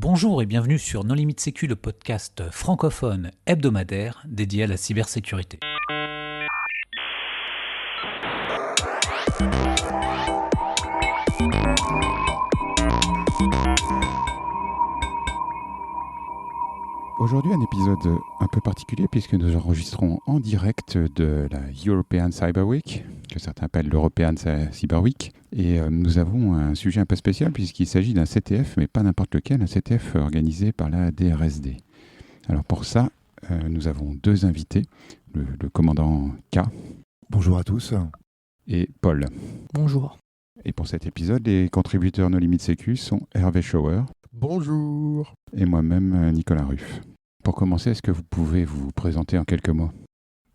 Bonjour et bienvenue sur Non Limite Sécu, le podcast francophone hebdomadaire dédié à la cybersécurité. Aujourd'hui, un épisode un peu particulier puisque nous enregistrons en direct de la European Cyber Week, que certains appellent l'European Cyber Week. Et nous avons un sujet un peu spécial puisqu'il s'agit d'un CTF, mais pas n'importe lequel, un CTF organisé par la DRSD. Alors pour ça, nous avons deux invités, le commandant K. Bonjour à tous. Et Paul. Bonjour. Et pour cet épisode, les contributeurs No Limite Sécu sont Hervé Schauer. Bonjour. Et moi-même, Nicolas Ruff. Pour commencer, est-ce que vous pouvez vous présenter en quelques mots ?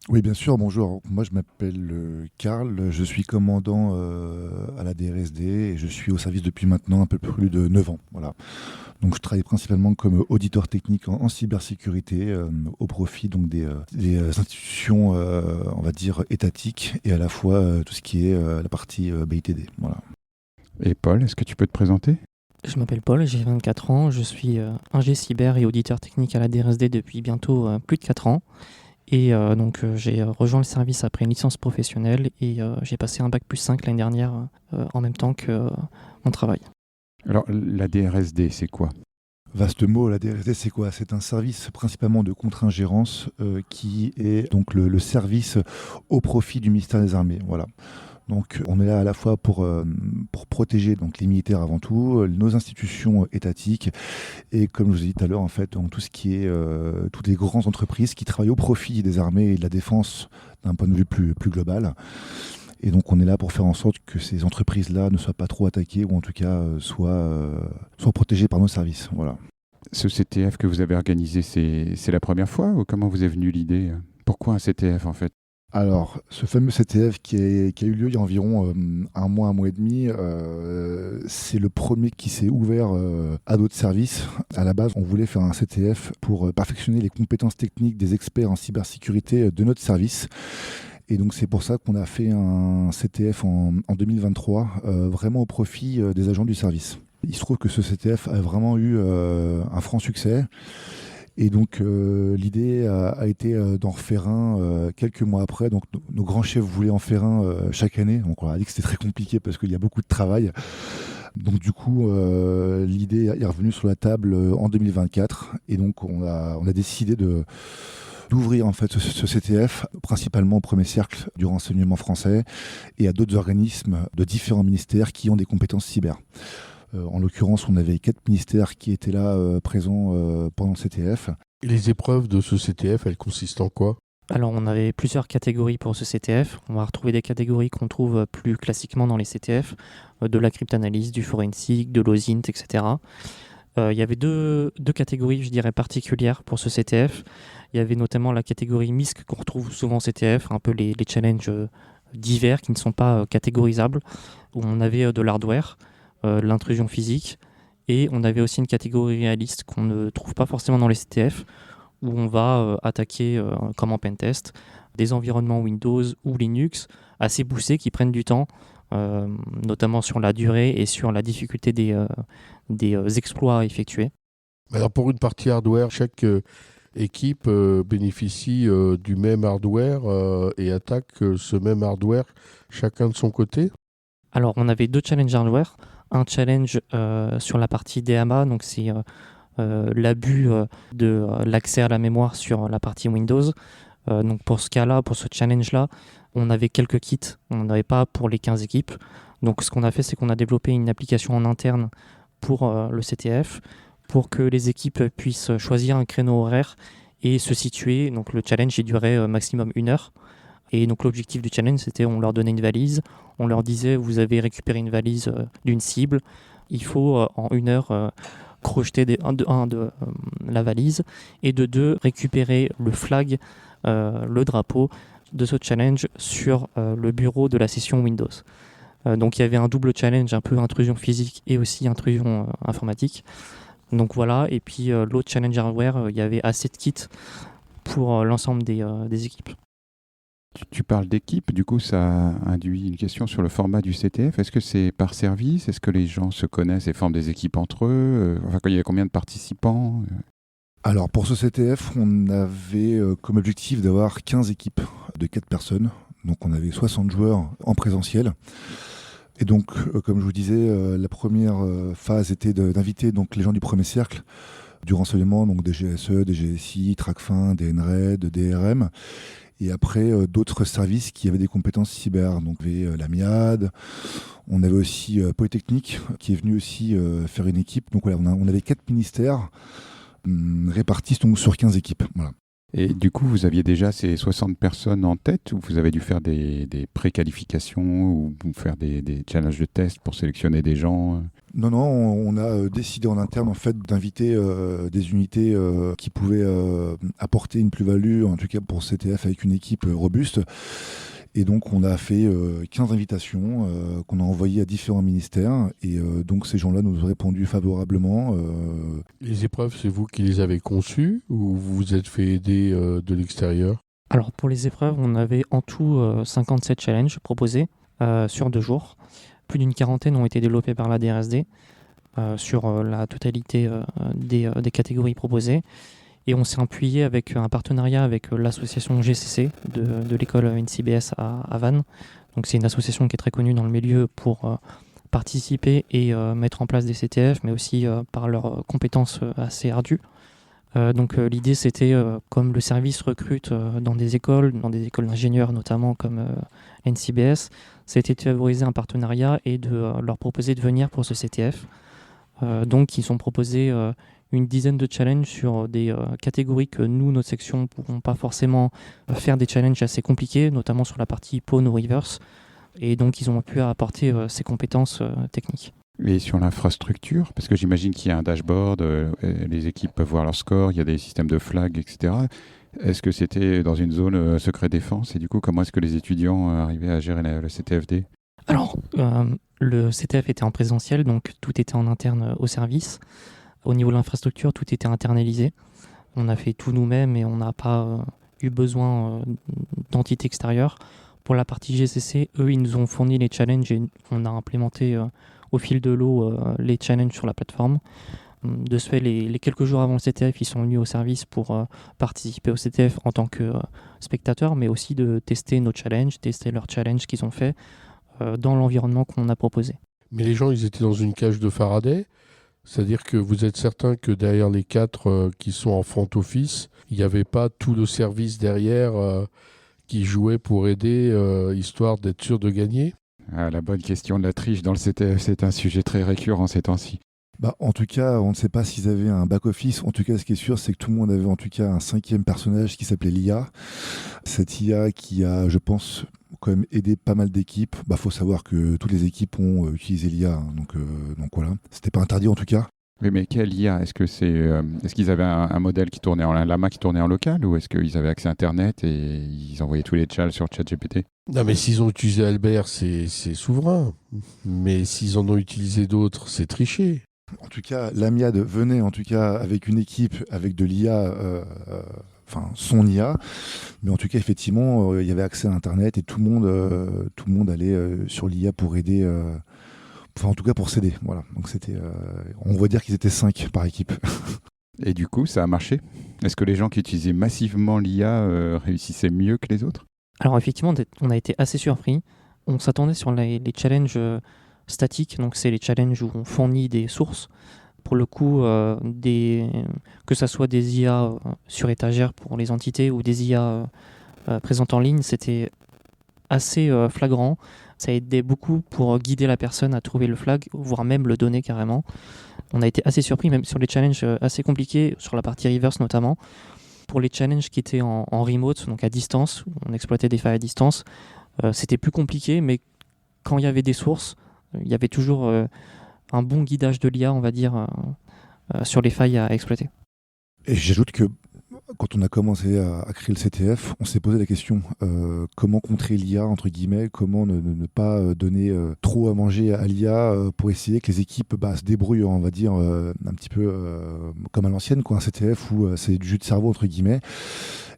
Oui, bien sûr, bonjour. Moi, je m'appelle Karl, je suis commandant à la DRSD et je suis au service depuis maintenant un peu plus de 9 ans. Voilà. Donc, je travaille principalement comme auditeur technique en cybersécurité au profit donc, des institutions, on va dire, étatiques et à la fois tout ce qui est la partie BITD. Voilà. Et Paul, est-ce que tu peux te présenter ? Je m'appelle Paul, j'ai 24 ans, je suis ingé cyber et auditeur technique à la DRSD depuis bientôt plus de 4 ans. Et donc j'ai rejoint le service après une licence professionnelle et j'ai passé un bac plus 5 l'année dernière en même temps que mon travail. Alors, la DRSD, c'est quoi ? Vaste mot, la DRSD, c'est quoi ? C'est un service principalement de contre-ingérence qui est donc le service au profit du ministère des Armées. Voilà. Donc on est là à la fois pour protéger donc, les militaires avant tout, nos institutions étatiques et comme je vous ai dit tout à l'heure, en fait, tout ce qui est toutes les grandes entreprises qui travaillent au profit des armées et de la défense d'un point de vue plus global. Et donc on est là pour faire en sorte que ces entreprises-là ne soient pas trop attaquées ou en tout cas soient protégées par nos services. Voilà. Ce CTF que vous avez organisé, c'est la première fois ou comment vous est venue l'idée ? Pourquoi un CTF en fait ? Alors, ce fameux CTF qui a eu lieu il y a environ un mois et demi, c'est le premier qui s'est ouvert à d'autres services. À la base, on voulait faire un CTF pour perfectionner les compétences techniques des experts en cybersécurité de notre service. Et donc, c'est pour ça qu'on a fait un CTF en 2023, vraiment au profit des agents du service. Il se trouve que ce CTF a vraiment eu un franc succès. Et donc l'idée a été d'en refaire un quelques mois après. Donc nos grands chefs voulaient en faire un chaque année. Donc on a dit que c'était très compliqué parce qu'il y a beaucoup de travail. Donc du coup l'idée est revenue sur la table en 2024. Et donc on a décidé d'ouvrir en fait ce CTF principalement au premier cercle du renseignement français et à d'autres organismes de différents ministères qui ont des compétences cyber. En l'occurrence, on avait 4 ministères qui étaient là présents pendant le CTF. Et les épreuves de ce CTF, elles consistent en quoi ? Alors on avait plusieurs catégories pour ce CTF. On va retrouver des catégories qu'on trouve plus classiquement dans les CTF, de la cryptanalyse, du forensique, de l'OSINT, etc. Il y avait deux catégories, je dirais, particulières pour ce CTF. Il y avait notamment la catégorie MISC qu'on retrouve souvent au CTF, un peu les challenges divers qui ne sont pas catégorisables, où on avait de l'hardware, l'intrusion physique, et on avait aussi une catégorie réaliste qu'on ne trouve pas forcément dans les CTF, où on va attaquer, comme en pentest, des environnements Windows ou Linux assez poussés qui prennent du temps, notamment sur la durée et sur la difficulté des exploits à effectuer. Alors pour une partie hardware, chaque équipe bénéficie du même hardware et attaque ce même hardware chacun de son côté. Alors on avait 2 challenges hardware. Un challenge sur la partie DMA, donc c'est l'abus de l'accès à la mémoire sur la partie Windows. Donc pour ce cas-là, pour ce challenge-là, on avait quelques kits, on n'en avait pas pour les 15 équipes. Donc ce qu'on a fait, c'est qu'on a développé une application en interne pour le CTF, pour que les équipes puissent choisir un créneau horaire et se situer. Donc le challenge, il durait maximum 1 heure. Et donc l'objectif du challenge, c'était on leur donnait une valise, on leur disait vous avez récupéré une valise d'une cible, il faut en 1 heure crocheter de la valise et de 2 récupérer le flag, le drapeau de ce challenge sur le bureau de la session Windows. Donc il y avait un double challenge, un peu intrusion physique et aussi intrusion informatique. Donc voilà, et puis l'autre challenge hardware, il y avait assez de kits pour l'ensemble des équipes. Tu parles d'équipe, du coup ça induit une question sur le format du CTF. Est-ce que c'est par service? Est-ce que les gens se connaissent et forment des équipes entre eux? Enfin, il y a combien de participants? Alors pour ce CTF, on avait comme objectif d'avoir 15 équipes de 4 personnes. Donc on avait 60 joueurs en présentiel. Et donc, comme je vous disais, la première phase était d'inviter donc les gens du premier cercle du renseignement, donc des GSE, des GSI, TRACFIN, des NRED, DRM. Et après, d'autres services qui avaient des compétences cyber. Donc, il y avait la MIAD. On avait aussi Polytechnique qui est venu aussi faire une équipe. Donc, voilà, on avait 4 ministères répartis donc, sur 15 équipes. Voilà. Et du coup, vous aviez déjà ces 60 personnes en tête ou vous avez dû faire des préqualifications ou faire des challenges de test pour sélectionner des gens? Non, on a décidé en interne en fait d'inviter des unités qui pouvaient apporter une plus-value, en tout cas pour CTF avec une équipe robuste. Et donc on a fait 15 invitations qu'on a envoyées à différents ministères et donc ces gens-là nous ont répondu favorablement. Les épreuves, c'est vous qui les avez conçues ou vous vous êtes fait aider de l'extérieur? Alors pour les épreuves, on avait en tout 57 challenges proposés sur 2 jours. Plus d'une quarantaine ont été développés par la DRSD sur la totalité des catégories proposées. Et on s'est appuyé avec un partenariat avec l'association GCC de l'école NCBS à Vannes. Donc c'est une association qui est très connue dans le milieu pour participer et mettre en place des CTF, mais aussi par leurs compétences assez ardues. Donc l'idée c'était, comme le service recrute dans des écoles d'ingénieurs notamment comme NCBS, c'était de favoriser un partenariat et de leur proposer de venir pour ce CTF. Donc ils ont proposé une dizaine de challenges sur des catégories que nous, notre section, ne pourrons pas forcément faire des challenges assez compliqués, notamment sur la partie Pwn ou Reverse. Et donc ils ont pu apporter ces compétences techniques. Et sur l'infrastructure, parce que j'imagine qu'il y a un dashboard, les équipes peuvent voir leur score, il y a des systèmes de flag, etc. Est-ce que c'était dans une zone secret défense? Et du coup, comment est-ce que les étudiants arrivaient à gérer le CTFD? Alors, le CTF était en présentiel, donc tout était en interne au service. Au niveau de l'infrastructure, tout était internalisé. On a fait tout nous-mêmes et on n'a pas eu besoin d'entités extérieures. Pour la partie GCC, eux, ils nous ont fourni les challenges et on a implémenté au fil de l'eau les challenges sur la plateforme. De ce fait, les quelques jours avant le CTF, ils sont venus au service pour participer au CTF en tant que spectateurs, mais aussi de tester nos challenges, tester leurs challenges qu'ils ont fait dans l'environnement qu'on a proposé. Mais les gens, ils étaient dans une cage de Faraday. C'est-à-dire que vous êtes certain que derrière les 4 qui sont en front office, il n'y avait pas tout le service derrière qui jouait pour aider, histoire d'être sûr de gagner? La bonne question de la triche dans le CTF, c'est un sujet très récurrent ces temps-ci. En tout cas, on ne sait pas s'ils avaient un back-office. En tout cas, ce qui est sûr, c'est que tout le monde avait en tout cas un 5e personnage qui s'appelait l'IA. Cette IA qui a, je pense, quand même aidé pas mal d'équipes. Faut savoir que toutes les équipes ont utilisé l'IA. Donc voilà, c'était pas interdit en tout cas. Oui, mais quelle IA? Est-ce qu'ils avaient un modèle qui tournait en Llama qui tournait en local ou est-ce qu'ils avaient accès à Internet et ils envoyaient tous les chats sur ChatGPT? Non, mais s'ils ont utilisé Albert, c'est souverain. Mais s'ils en ont utilisé d'autres, c'est tricher. En tout cas, l'AMIAD venait en tout cas avec une équipe avec de l'IA, son IA, mais en tout cas effectivement il y avait accès à Internet et tout le monde allait sur l'IA pour aider, en tout cas pour s'aider. Voilà. Donc c'était, on va dire qu'ils étaient 5 par équipe. Et du coup, ça a marché? Est-ce que les gens qui utilisaient massivement l'IA réussissaient mieux que les autres? Alors effectivement, on a été assez surpris. On s'attendait sur les challenges statiques, donc c'est les challenges où on fournit des sources. Pour le coup, que ce soit des IA sur étagère pour les entités ou des IA présentes en ligne, c'était assez flagrant. Ça aidait beaucoup pour guider la personne à trouver le flag, voire même le donner carrément. On a été assez surpris, même sur les challenges assez compliqués, sur la partie reverse notamment. Pour les challenges qui étaient en remote, donc à distance, où on exploitait des failles à distance, c'était plus compliqué, mais quand il y avait des sources, il y avait toujours un bon guidage de l'IA, on va dire, sur les failles à exploiter. Et j'ajoute que quand on a commencé à créer le CTF, on s'est posé la question comment contrer l'IA, entre guillemets, comment ne pas donner trop à manger à l'IA pour essayer que les équipes se débrouillent, on va dire, un petit peu comme à l'ancienne, un CTF où c'est du jus de cerveau, entre guillemets.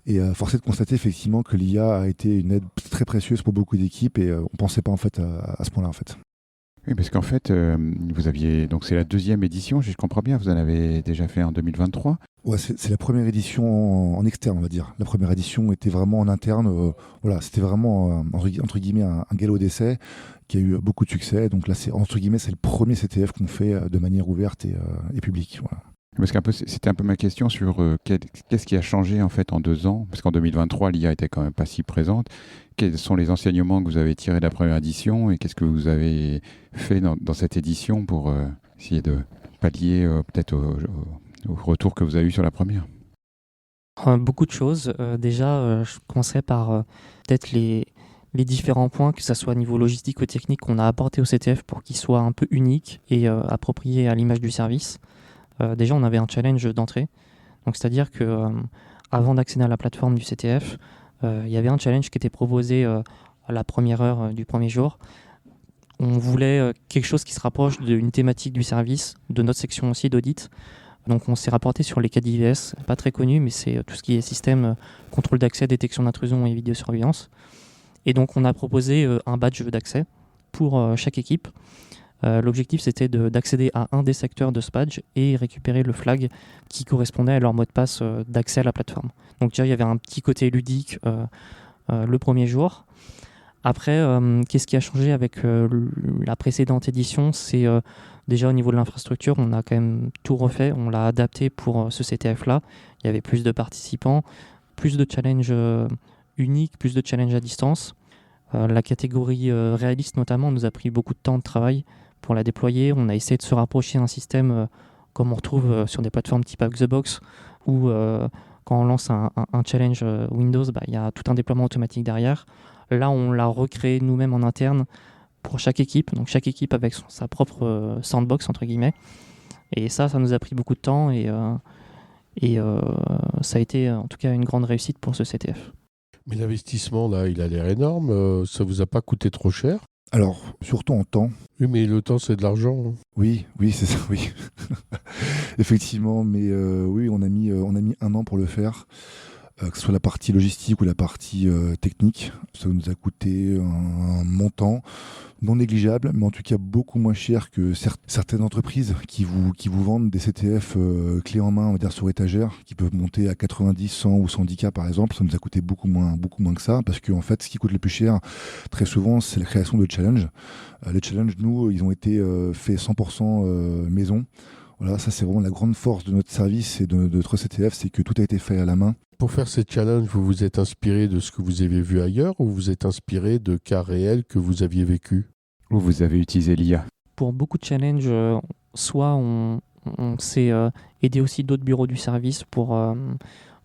Et force est de constater effectivement que l'IA a été une aide très précieuse pour beaucoup d'équipes et on ne pensait pas en fait à ce point-là en fait. Oui, parce qu'en fait, vous aviez, donc c'est la 2e édition, si je comprends bien, vous en avez déjà fait en 2023. Ouais, c'est la première édition en externe, on va dire. La première édition était vraiment en interne. Voilà, c'était vraiment entre guillemets un galop d'essai qui a eu beaucoup de succès. Donc là, c'est entre guillemets, c'est le premier CTF qu'on fait de manière ouverte et publique. Voilà. Parce qu'un peu, c'était un peu ma question sur qu'est-ce qui a changé en fait en 2 ans, parce qu'en 2023, l'IA était quand même pas si présente. Quels sont les enseignements que vous avez tirés de la première édition et qu'est-ce que vous avez fait dans cette édition pour essayer de pallier peut-être au retour que vous avez eu sur la première? Beaucoup de choses. Déjà, je commencerai par peut-être les différents points, que ce soit au niveau logistique ou technique, qu'on a apporté au CTF pour qu'il soit un peu unique et approprié à l'image du service. Déjà, on avait un challenge d'entrée. Donc, c'est-à-dire que avant d'accéder à la plateforme du CTF, il y avait un challenge qui était proposé à la première heure du premier jour. On voulait quelque chose qui se rapproche d'une thématique du service, de notre section aussi d'audit. Donc, on s'est rapporté sur les cas d'IVS, pas très connus, mais c'est tout ce qui est système, contrôle d'accès, détection d'intrusion et vidéosurveillance. Et donc, on a proposé un badge d'accès pour chaque équipe. L'objectif, c'était d'accéder à un des secteurs de ce badge et récupérer le flag qui correspondait à leur mot de passe d'accès à la plateforme. Donc déjà, il y avait un petit côté ludique le premier jour. Après, qu'est-ce qui a changé avec la précédente édition? C'est déjà au niveau de l'infrastructure, on a quand même tout refait, on l'a adapté pour ce CTF-là. Il y avait plus de participants, plus de challenges uniques, plus de challenges à distance. La catégorie réaliste notamment nous a pris beaucoup de temps de travail pour la déployer. On a essayé de se rapprocher d'un système comme on retrouve sur des plateformes type Xbox où quand on lance un challenge Windows, il y a tout un déploiement automatique derrière. Là, on l'a recréé nous-mêmes en interne pour chaque équipe. Donc chaque équipe avec sa propre sandbox, entre guillemets. Et ça nous a pris beaucoup de temps et ça a été en tout cas une grande réussite pour ce CTF. Mais l'investissement, là, il a l'air énorme. Ça vous a pas coûté trop cher? Alors, surtout en temps. Oui, mais le temps, c'est de l'argent. Hein. Oui, c'est ça, oui. Effectivement, mais oui, on a mis 1 an pour le faire. Que ce soit la partie logistique ou la partie technique. Ça nous a coûté un montant non négligeable, mais en tout cas beaucoup moins cher que certaines entreprises qui vous vendent des CTF clés en main, on va dire sur étagère, qui peuvent monter à 90, 100 ou 110 K par exemple. Ça nous a coûté beaucoup moins que ça, parce qu'en fait, ce qui coûte le plus cher, très souvent, c'est la création de challenges. Les challenges, nous, ils ont été faits 100% maison. Voilà, ça c'est vraiment la grande force de notre service et de notre CTF, c'est que tout a été fait à la main. Pour faire ces challenges, vous vous êtes inspiré de ce que vous avez vu ailleurs ou vous êtes inspiré de cas réels que vous aviez vécus? Ou vous avez utilisé l'IA? Pour beaucoup de challenges, soit on s'est aidé aussi d'autres bureaux du service pour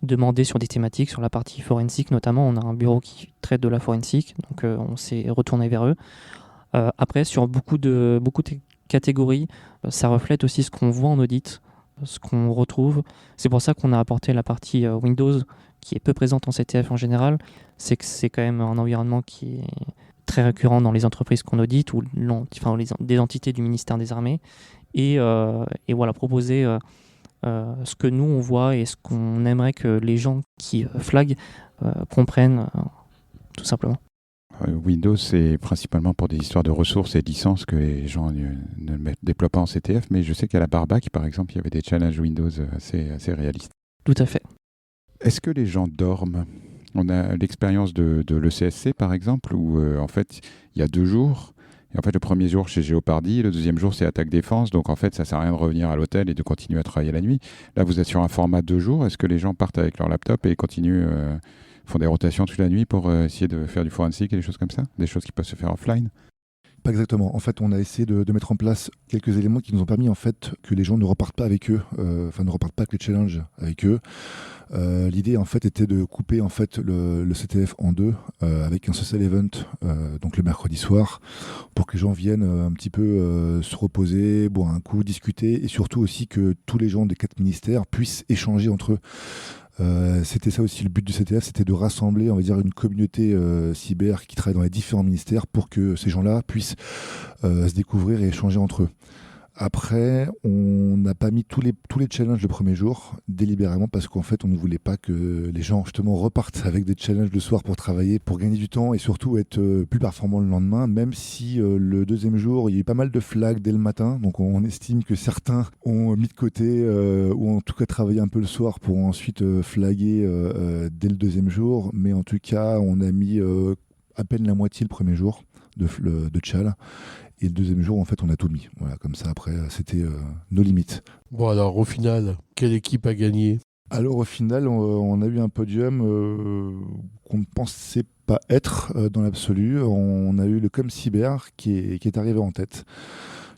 demander sur des thématiques, sur la partie forensique notamment. On a un bureau qui traite de la forensique, donc on s'est retourné vers eux. Après, sur beaucoup de catégories, ça reflète aussi ce qu'on voit en audit, ce qu'on retrouve. C'est pour ça qu'on a apporté la partie Windows qui est peu présente en CTF en général. C'est que c'est quand même un environnement qui est très récurrent dans les entreprises qu'on audite ou des entités du ministère des Armées. Et voilà, proposer ce que nous on voit et ce qu'on aimerait que les gens qui flaguent comprennent tout simplement. Windows, c'est principalement pour des histoires de ressources et de licences que les gens ne déploient pas en CTF, mais je sais qu'à la Barbac, par exemple, il y avait des challenges Windows assez réalistes. Tout à fait. Est-ce que les gens dorment? On a l'expérience de l'ECSC, par exemple, où en fait, il y a 2 jours. Et en fait, le premier jour, c'est Géopardy, le deuxième jour, c'est Attaque Défense. Donc en fait, ça ne sert à rien de revenir à l'hôtel et de continuer à travailler la nuit. Là, vous êtes sur un format 2 jours. Est-ce que les gens partent avec leur laptop et continuent, font des rotations toute la nuit pour essayer de faire du forensique et des choses comme ça? Des choses qui peuvent se faire offline? Pas exactement. En fait, on a essayé de mettre en place quelques éléments qui nous ont permis en fait que les gens ne repartent pas avec eux, ne repartent pas avec les challenges avec eux. L'idée en fait était de couper en fait le CTF en 2 avec un social event donc le mercredi soir pour que les gens viennent un petit peu se reposer, boire un coup, discuter et surtout aussi que tous les gens des 4 ministères puissent échanger entre eux. C'était ça aussi le but du CTF, c'était de rassembler, on va dire, une communauté cyber qui travaille dans les différents ministères pour que ces gens-là puissent se découvrir et échanger entre eux. Après, on n'a pas mis tous les challenges le premier jour, délibérément, parce qu'en fait, on ne voulait pas que les gens, justement, repartent avec des challenges le soir pour travailler, pour gagner du temps et surtout être plus performants le lendemain, même si le deuxième jour, il y a eu pas mal de flags dès le matin. Donc, on estime que certains ont mis de côté ou en tout cas travaillé un peu le soir pour ensuite flaguer dès le deuxième jour. Mais en tout cas, on a mis à peine la moitié le premier jour de chall. Et le deuxième jour, en fait, on a tout mis. Voilà, comme ça, après, c'était nos limites. Bon, alors, au final, quelle équipe a gagné ? Alors, au final, on a eu un podium qu'on ne pensait pas être dans l'absolu. On a eu le ComCyber qui est arrivé en tête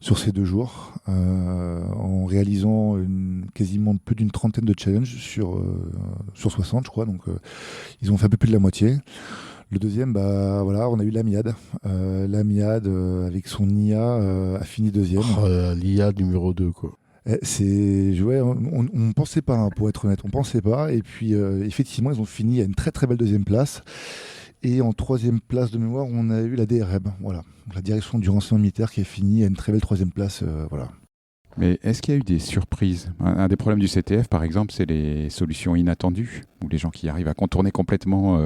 sur ces 2 jours, en réalisant quasiment plus d'une trentaine de challenges sur 60, je crois. Donc, ils ont fait un peu plus de la moitié. Le deuxième, voilà, on a eu l'Amiad. L'Amiad, avec son IA, a fini deuxième. L'IA numéro 2, quoi. On ne pensait pas, hein, pour être honnête, on ne pensait pas. Et puis, effectivement, ils ont fini à une très très belle deuxième place. Et en troisième place de mémoire, on a eu la DREB, voilà, la direction du renseignement militaire, qui a fini à une très belle troisième place. Voilà. Mais est-ce qu'il y a eu des surprises ? Un des problèmes du CTF, par exemple, c'est les solutions inattendues, ou les gens qui arrivent à contourner complètement...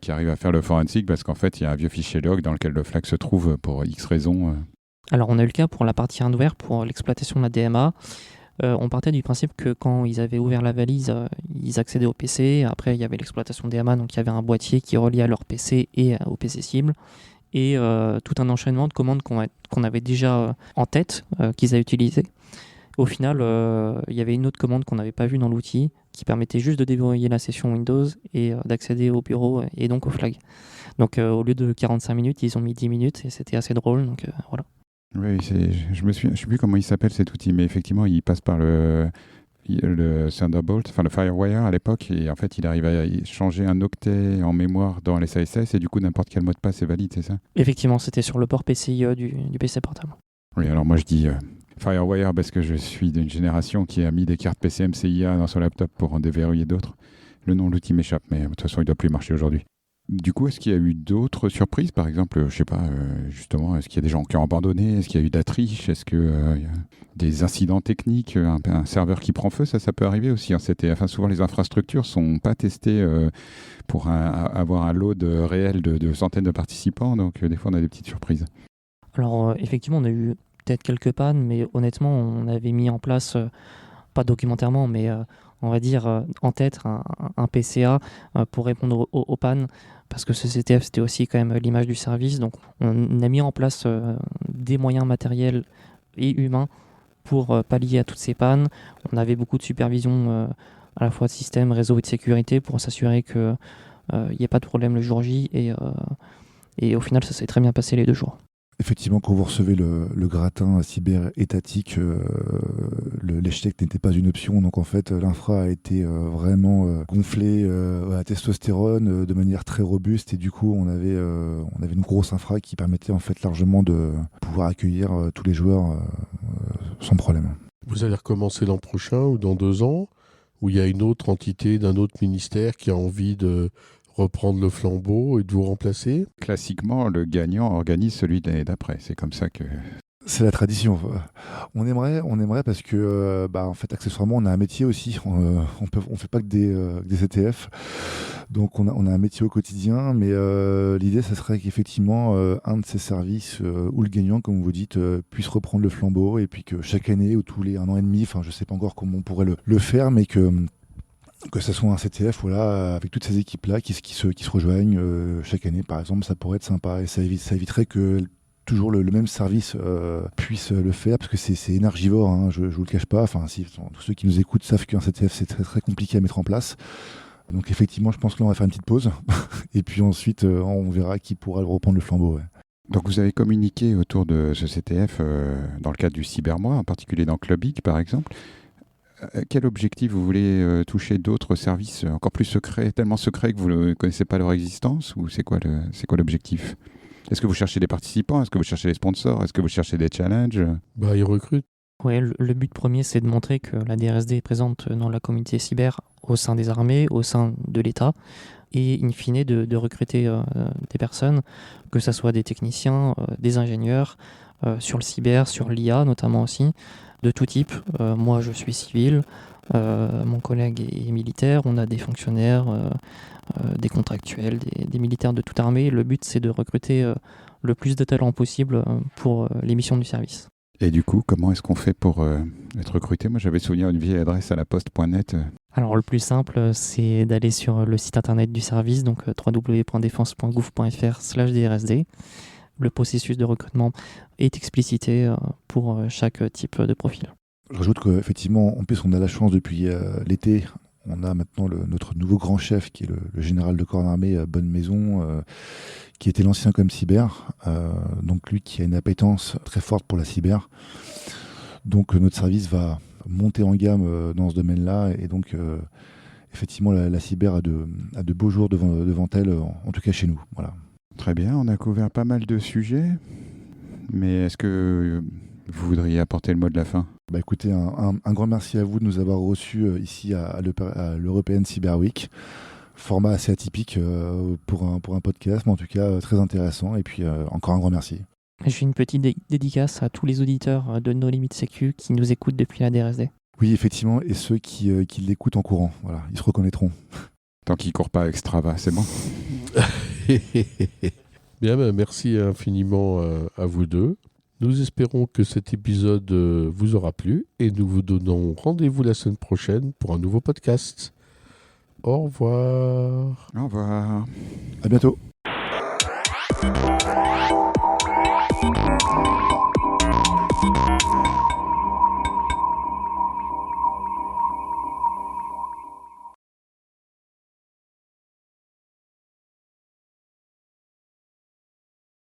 qui arrive à faire le forensic parce qu'en fait il y a un vieux fichier log dans lequel le flag se trouve pour X raisons. Alors on a eu le cas pour la partie hardware, pour l'exploitation de la DMA. On partait du principe que quand ils avaient ouvert la valise, ils accédaient au PC. Après il y avait l'exploitation DMA, donc il y avait un boîtier qui reliait à leur PC et au PC cible. Et tout un enchaînement de commandes qu'on avait déjà en tête, qu'ils avaient utilisées. Au final, il y avait une autre commande qu'on n'avait pas vue dans l'outil qui permettait juste de déverrouiller la session Windows et d'accéder au bureau et donc au flag. Donc au lieu de 45 minutes, ils ont mis 10 minutes et c'était assez drôle. Donc voilà. Oui, je ne sais plus comment il s'appelle cet outil, mais effectivement, il passe par le Thunderbolt, enfin le FireWire à l'époque, et en fait, il arrive à changer un octet en mémoire dans l'SASS et du coup, n'importe quel mot de passe est valide, c'est ça ? Effectivement, c'était sur le port PCIe du PC portable. Oui, alors moi je dis FireWire parce que je suis d'une génération qui a mis des cartes PCM CIA dans son laptop pour en déverrouiller d'autres. Le nom de l'outil m'échappe, mais de toute façon, il ne doit plus marcher aujourd'hui. Du coup, est-ce qu'il y a eu d'autres surprises ? Par exemple, je ne sais pas, justement, est-ce qu'il y a des gens qui ont abandonné ? Est-ce qu'il y a eu de la triche ? Est-ce qu'il y a des incidents techniques ? Un serveur qui prend feu, ça peut arriver aussi. Souvent, les infrastructures ne sont pas testées pour avoir un load réel de centaines de participants. Donc, des fois, on a des petites surprises. Alors, effectivement, on a eu peut-être quelques pannes, mais honnêtement, on avait mis en place, pas documentairement, mais on va dire en tête un PCA pour répondre aux pannes, parce que ce CTF, c'était aussi quand même l'image du service. Donc, on a mis en place des moyens matériels et humains pour pallier à toutes ces pannes. On avait beaucoup de supervision à la fois de système, réseau et de sécurité pour s'assurer qu'il n'y ait pas de problème le jour J. Et au final, ça s'est très bien passé les 2 jours. Effectivement, quand vous recevez le gratin cyber étatique, l'échec n'était pas une option. Donc en fait, l'infra a été vraiment gonflée à testostérone de manière très robuste. Et du coup, on avait une grosse infra qui permettait en fait largement de pouvoir accueillir tous les joueurs sans problème. Vous allez recommencer l'an prochain ou dans 2 ans, où il y a une autre entité d'un autre ministère qui a envie de reprendre le flambeau et de vous remplacer ? Classiquement, le gagnant organise celui de l'année d'après. C'est comme ça que... C'est la tradition. On aimerait parce que, en fait, accessoirement, on a un métier aussi. On fait pas que des CTF. Donc, on a un métier au quotidien. Mais l'idée, ça serait qu'effectivement, un de ces services ou le gagnant, comme vous dites, puisse reprendre le flambeau et puis que chaque année ou tous les 1 an et demi, enfin, je sais pas encore comment on pourrait le faire, mais que ce soit un CTF, voilà, avec toutes ces équipes-là qui se rejoignent chaque année, par exemple, ça pourrait être sympa et ça éviterait que toujours le même service puisse le faire, parce que c'est énergivore, hein, je vous le cache pas. Enfin, tous ceux qui nous écoutent savent qu'un CTF, c'est très très compliqué à mettre en place. Donc effectivement, je pense que là, on va faire une petite pause et puis ensuite, on verra qui pourra reprendre le flambeau. Ouais. Donc vous avez communiqué autour de ce CTF dans le cadre du Cybermois, en particulier dans Clubic, par exemple. Quel objectif vous voulez toucher d'autres services encore plus secrets, tellement secrets que vous ne connaissez pas leur existence, ou c'est quoi l'objectif ? Est-ce que vous cherchez des participants ? Est-ce que vous cherchez des sponsors ? Est-ce que vous cherchez des challenges ? Ils recrutent. Ouais, le but premier, c'est de montrer que la DRSD est présente dans la communauté cyber au sein des armées, au sein de l'État, et in fine de recruter des personnes, que ce soit des techniciens, des ingénieurs, sur le cyber, sur l'IA notamment aussi, de tout type. Moi, je suis civil, mon collègue est militaire, on a des fonctionnaires, des contractuels, des militaires de toute armée. Le but, c'est de recruter le plus de talents possible pour les missions du service. Et du coup, comment est-ce qu'on fait pour être recruté? Moi, j'avais souvenir une vieille adresse à la poste.net. Alors, le plus simple, c'est d'aller sur le site internet du service, donc www.defense.gouv.fr/DRSD. Le processus de recrutement est explicité pour chaque type de profil. Je rajoute qu'effectivement, en plus, on a la chance depuis l'été. On a maintenant notre nouveau grand chef qui est le général de corps d'armée Bonne-Maison, qui était l'ancien com cyber, donc lui qui a une appétence très forte pour la cyber. Donc notre service va monter en gamme dans ce domaine-là, et donc effectivement la cyber a de beaux jours devant elle, en tout cas chez nous. Voilà. Très bien, on a couvert pas mal de sujets, mais est-ce que vous voudriez apporter le mot de la fin? Bah écoutez, un grand merci à vous de nous avoir reçus ici à l'European Cyber Week. Format assez atypique pour un podcast, mais en tout cas très intéressant. Et puis encore un grand merci. J'ai une petite dédicace à tous les auditeurs de No Limit Sécu qui nous écoutent depuis la DRSD. Oui, effectivement, et ceux qui l'écoutent en courant, voilà, ils se reconnaîtront. Tant qu'ils ne courent pas avec Strava, c'est bon. Bien, merci infiniment à vous deux. Nous espérons que cet épisode vous aura plu et nous vous donnons rendez-vous la semaine prochaine pour un nouveau podcast. Au revoir. Au revoir. À bientôt.